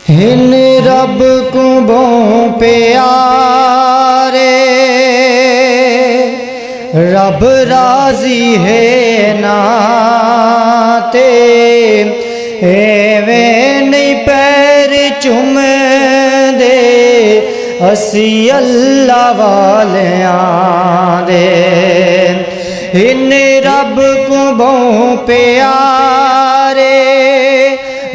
हिन रब को बहु प्यारे, रब राजी है नाते, एवें नहीं पैर चुम दे असी अल्लाह वालियां दे। हिन रब को बहु प्यारे,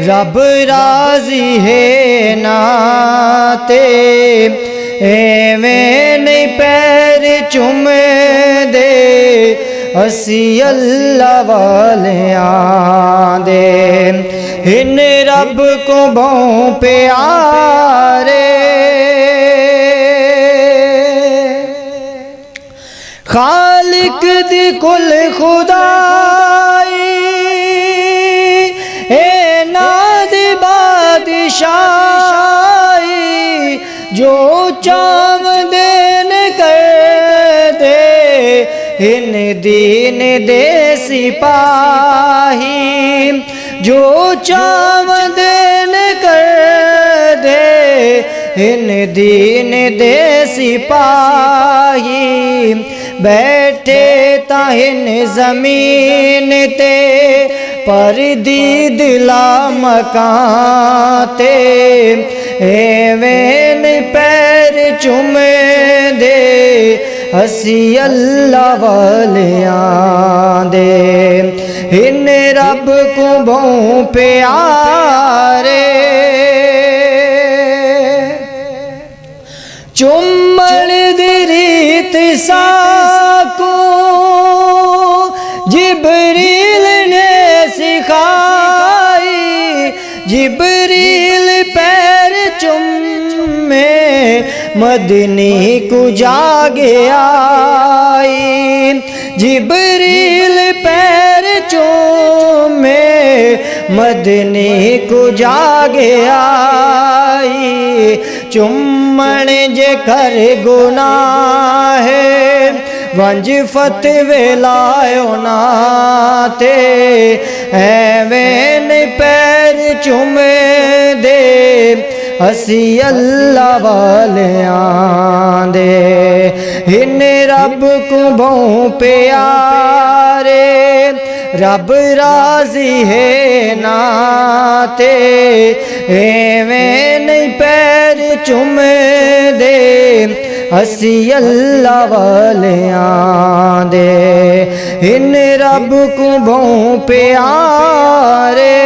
रब राजी है नाते, एवें नहीं पैर चुम दे असी अल्लाह वालियां दे। हिन रब को बहु प्यारे, खालिक दी कुल खुदाई, जो चाव देन कर दे, हिन दीन दे सिपाही, जो चाव देन कर दे, हिन दीन दे सिपाही। बैठे ताहिन जमीन ते, पर दीदला मकाते, एवें पैर चुम दे असी अल्लाह वालियां दे। हिन रब को बहु प्यारे, चुम्मण दी रीत साको जिब्रील ने सिखाई, जिब्रील पैर चुम्मे मदनी को जागे आई, जिब्रील पैर चुम्मे मदनी को जागे आई। चुम्मण जे कर गुनाह है, वंज फतवे लायो नाते, एवें पैर चुम दे असी अल्लाह वालियां दे। हिन रब को बहु प्यारे, रब राजी है नाते, एवें नहीं पैर चुम दे असी अल्लाह वालियां दे। हिन रब को बहु प्यारे।